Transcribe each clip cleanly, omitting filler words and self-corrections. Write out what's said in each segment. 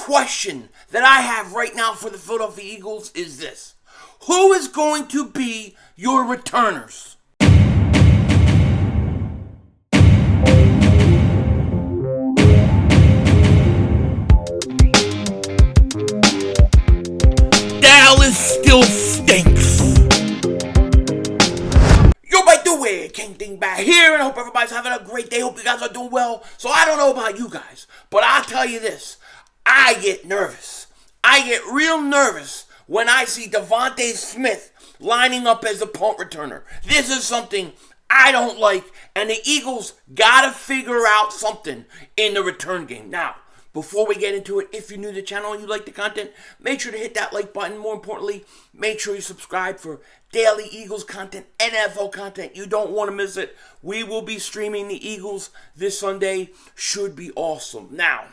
question that I have right now for the Philadelphia Eagles is this. Who is going to be your returners? Dallas still stinks. Yo, by the way, King Dingbat here, and I hope everybody's having a great day. Hope you guys are doing well. So I don't know about you guys, but I'll tell you this. I get nervous. I get real nervous when I see DeVonta Smith lining up as a punt returner. This is something I don't like, and the Eagles gotta figure out something in the return game. Now, before we get into it, if you're new to the channel and you like the content, make sure to hit that like button. More importantly, make sure you subscribe for daily Eagles content, NFL content. You don't want to miss it. We will be streaming the Eagles this Sunday. Should be awesome. Now,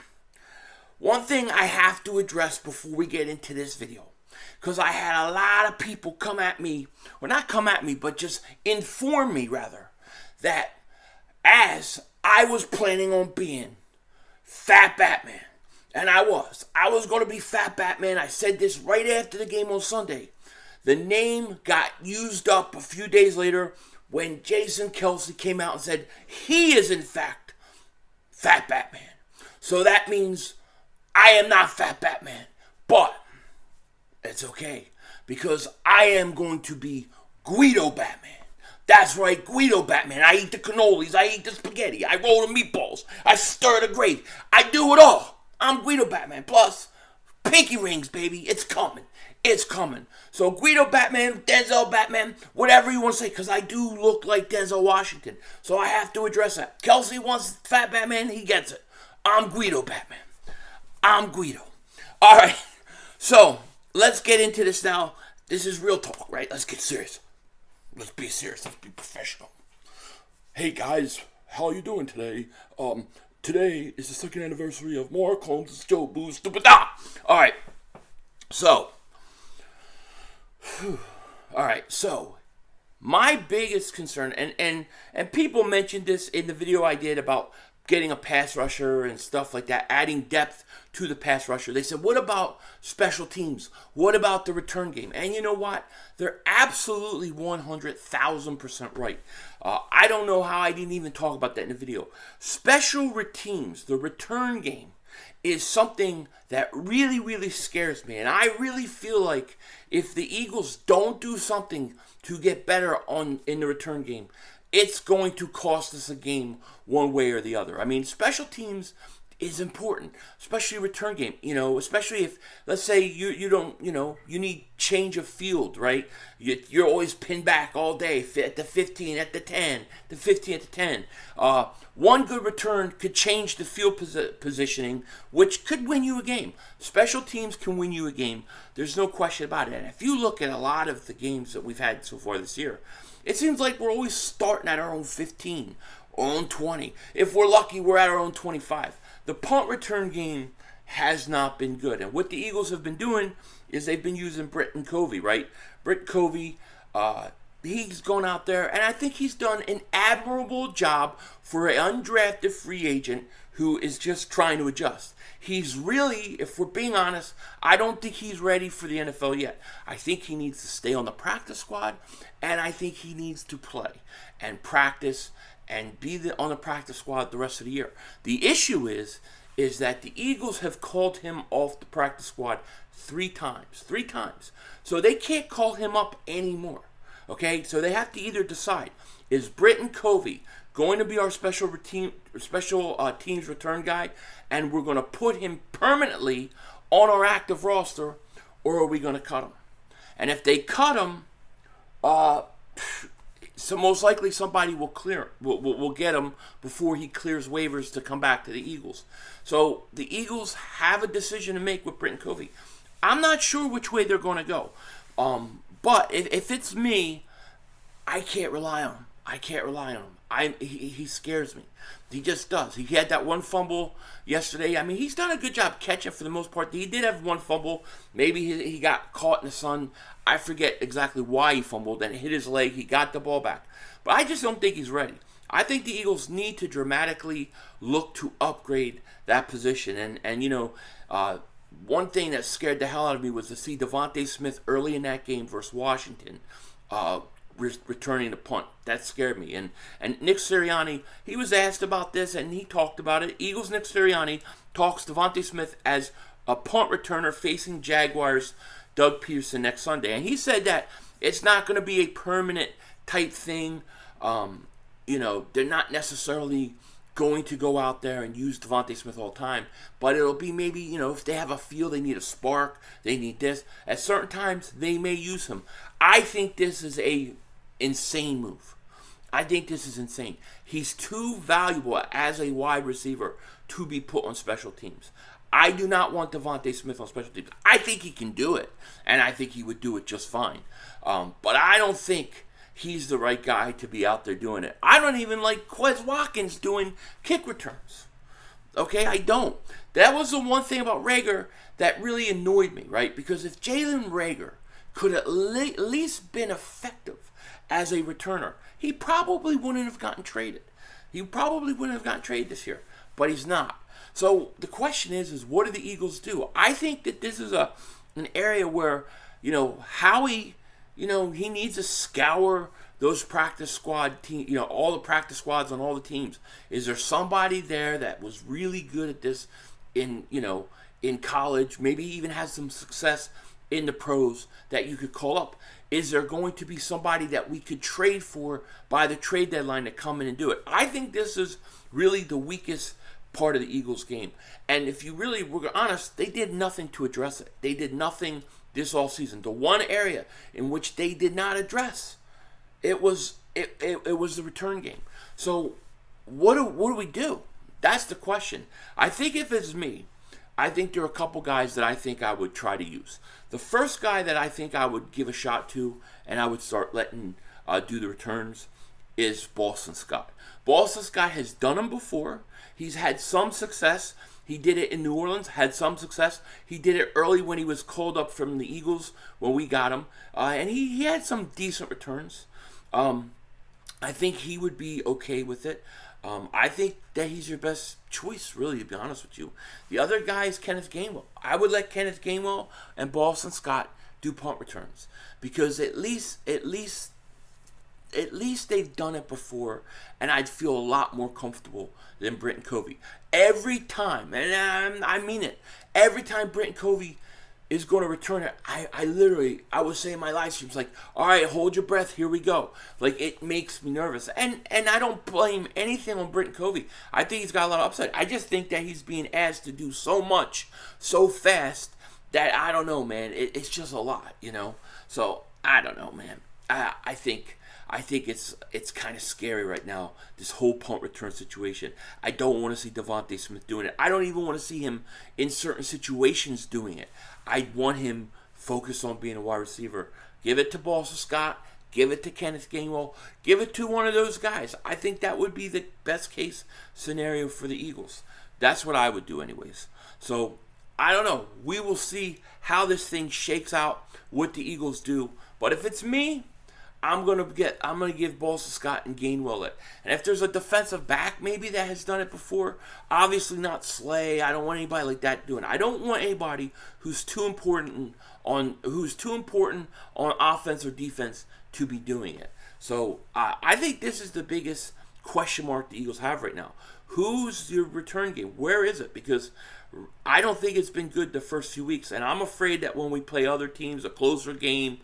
one thing I have to address before we get into this video, because I had a lot of people come at me, or not come at me, but just inform me, rather, that as I was planning on being Fat Batman, and I was going to be Fat Batman. I said this right after the game on Sunday. The name got used up a few days later when Jason Kelce came out and said he is in fact Fat Batman. So that means I am not Fat Batman, but it's okay, because I am going to be Guido Batman. That's right, Guido Batman. I eat the cannolis, I eat the spaghetti, I roll the meatballs, I stir the gravy. I do it all. I'm Guido Batman. Plus, pinky rings, baby. It's coming. It's coming. So Guido Batman, Denzel Batman, whatever you want to say, because I do look like Denzel Washington. So I have to address that. Kelce wants Fat Batman, he gets it. I'm Guido Batman. I'm Guido. All right, so let's get into this now. This is real talk, right? Let's get serious. Let's be serious. Let's be professional. Hey guys, how you doing today? Today is the second anniversary of Mark Holmes' Joe Boo Stupid Ah. All right. So, my biggest concern, and people mentioned this in the video I did about getting a pass rusher and stuff like that, adding depth to the pass rusher. They said, what about special teams? What about the return game? And you know what? They're absolutely 100,000% right. I don't know how I didn't even talk about that in the video. Special teams, the return game, is something that really, really scares me. And I really feel like if the Eagles don't do something to get better in the return game, it's going to cost us a game one way or the other. I mean, special teams is important, especially return game, especially if, let's say you don't, you need change of field, right? You're always pinned back all day at the 15, at the 10, the 15 at the 10. One good return could change the field positioning, which could win you a game. Special teams can win you a game. There's no question about it. And if you look at a lot of the games that we've had so far this year, it seems like we're always starting at our own 15, our own 20. If we're lucky, we're at our own 25. The punt return game has not been good. And what the Eagles have been doing is they've been using Britton Covey, right? Britton Covey, he's gone out there, and I think he's done an admirable job for an undrafted free agent who is just trying to adjust. He's really, if we're being honest, I don't think he's ready for the NFL yet. I think he needs to stay on the practice squad, and I think he needs to play and practice and be on the practice squad the rest of the year. The issue is that the Eagles have called him off the practice squad three times. So they can't call him up anymore. Okay, so they have to either decide, is Britton Covey going to be our special teams return guy, and we're going to put him permanently on our active roster, or are we going to cut him? And if they cut him, so most likely somebody will get him before he clears waivers to come back to the Eagles. So the Eagles have a decision to make with Britton Covey. I'm not sure which way they're going to go. But if it's me, I can't rely on him. He scares me. He just does. He had that one fumble yesterday. I mean, he's done a good job catching for the most part. He did have one fumble. Maybe he got caught in the sun. I forget exactly why he fumbled and hit his leg. He got the ball back. But I just don't think he's ready. I think the Eagles need to dramatically look to upgrade that position. And one thing that scared the hell out of me was to see DeVonta Smith early in that game versus Washington returning the punt. That scared me. And Nick Sirianni, he was asked about this, and he talked about it. Eagles Nick Sirianni talks DeVonta Smith as a punt returner facing Jaguars Doug Peterson next Sunday. And he said that it's not going to be a permanent type thing. They're not necessarily going to go out there and use DeVonta Smith all the time, but it'll be maybe, if they have a feel they need a spark, they need this, at certain times they may use him. I think this is a insane move. I think this is insane. He's too valuable as a wide receiver to be put on special teams. I do not want DeVonta Smith on special teams. I think he can do it, and I think he would do it just fine. But I don't think he's the right guy to be out there doing it. I don't even like Quez Watkins doing kick returns. Okay, I don't. That was the one thing about Reagor that really annoyed me, right? Because if Jalen Reagor could at least been effective as a returner, he probably wouldn't have gotten traded. He probably wouldn't have gotten traded this year, but he's not. So the question is what do the Eagles do? I think that this is an area where, Howie, he needs to scour those practice squad team, all the practice squads on all the teams. Is there somebody there that was really good at this in college, maybe even has some success in the pros that you could call up? Is there going to be somebody that we could trade for by the trade deadline to come in and do it? I think this is really the weakest part of the Eagles game. And if you really were honest, they did nothing to address it. They did nothing this offseason. The one area in which they did not address, it was the return game. So what do we do? That's the question. I think if it's me, I think there are a couple guys that I think I would try to use. The first guy that I think I would give a shot to and I would start letting do the returns is Boston Scott. Boston Scott has done them before. He's had some success. He did it in New Orleans, had some success. He did it early when he was called up from the Eagles when we got him. And he had some decent returns. I think he would be okay with it. I think that he's your best choice, really, to be honest with you. The other guy is Kenneth Gainwell. I would let Kenneth Gainwell and Boston Scott do punt returns because at least they've done it before, and I'd feel a lot more comfortable than Britton Covey. Every time, and I mean it, every time Britton Covey is going to return it, I was saying in my live streams, like, all right, hold your breath, here we go. Like, it makes me nervous. And I don't blame anything on Britton Covey. I think he's got a lot of upside. I just think that he's being asked to do so much, so fast, that I don't know, man. It's just a lot, So, I don't know, man. I think it's kind of scary right now, this whole punt return situation. I don't want to see DeVonta Smith doing it. I don't even want to see him in certain situations doing it. I want him focused on being a wide receiver. Give it to Boston Scott. Give it to Kenneth Gainwell. Give it to one of those guys. I think that would be the best case scenario for the Eagles. That's what I would do anyways. So, I don't know. We will see how this thing shakes out, what the Eagles do. But if it's me, I'm gonna give Boston Scott and Gainwell it. And if there's a defensive back maybe that has done it before, obviously not Slay. I don't want anybody like that doing it. I don't want anybody who's too important on offense or defense to be doing it. So I think this is the biggest question mark the Eagles have right now. Who's your return game? Where is it? Because I don't think it's been good the first few weeks, and I'm afraid that when we play other teams, a closer game,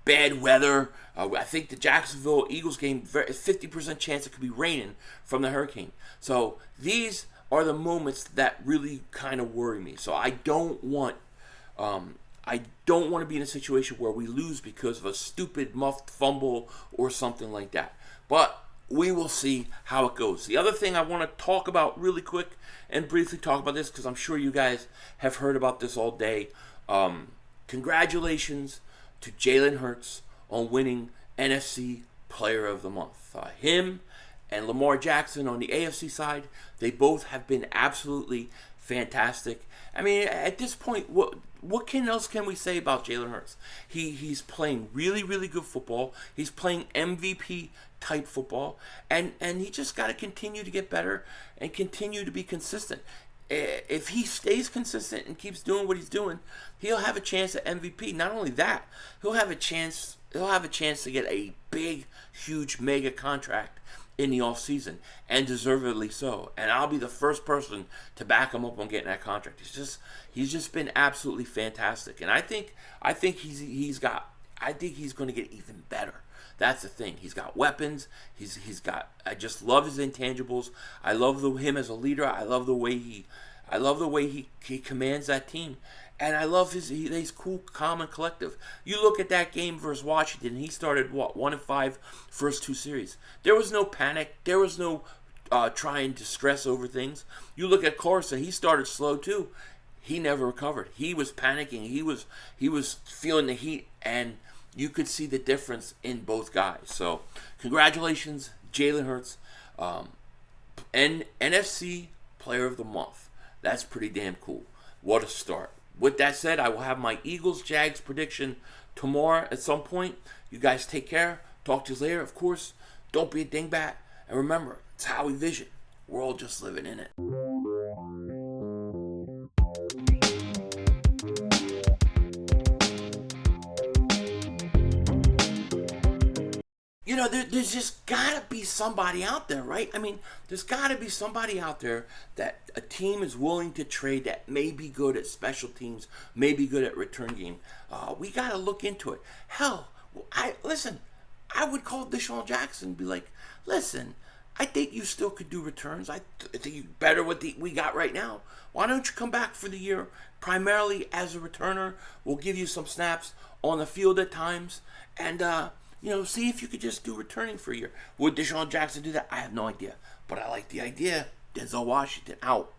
bad weather. I think the Jacksonville Eagles game, 50% chance it could be raining from the hurricane. So these are the moments that really kind of worry me. So I don't want to be in a situation where we lose because of a stupid muffed fumble or something like that. But we will see how it goes. The other thing I want to talk about really quick and briefly talk about this because I'm sure you guys have heard about this all day. Congratulations to Jalen Hurts on winning NFC Player of the Month. Him and Lamar Jackson on the AFC side, they both have been absolutely fantastic. I mean, at this point, what else can we say about Jalen Hurts? He's playing really, really good football. He's playing MVP type football, and he just got to continue to get better and continue to be consistent. if he stays consistent and keeps doing what he's doing, he'll have a chance at MVP. Not only that, he'll have a chance. He'll have a chance to get a big, huge, mega contract in the offseason, and deservedly so. And I'll be the first person to back him up on getting that contract. He's just been absolutely fantastic. And I think he's going to get even better. That's the thing. He's got weapons. He's got. I just love his intangibles. I love him as a leader. I love the way he commands that team. And I love he's cool, calm, and collective. You look at that game versus Washington. He started 1-5 first 2 series. There was no panic. There was no trying to stress over things. You look at Carson. He started slow too. He never recovered. He was panicking. He was feeling the heat, and you could see the difference in both guys. So congratulations, Jalen Hurts, NFC Player of the Month. That's pretty damn cool. What a start. With that said, I will have my Eagles-Jags prediction tomorrow at some point. You guys take care. Talk to you later. Of course, don't be a dingbat. And remember, it's how we vision. We're all just living in it. You know, there's just got to be somebody out there, right? I mean, there's got to be somebody out there that a team is willing to trade that may be good at special teams, may be good at return game. We got to look into it. Hell, I would call Deshaun Jackson and be like, listen, I think you still could do returns. I think you're better what we got right now. Why don't you come back for the year primarily as a returner? We'll give you some snaps on the field at times, and see if you could just do returning for a year. Would Deshaun Jackson do that? I have no idea. But I like the idea. Denzel Washington out.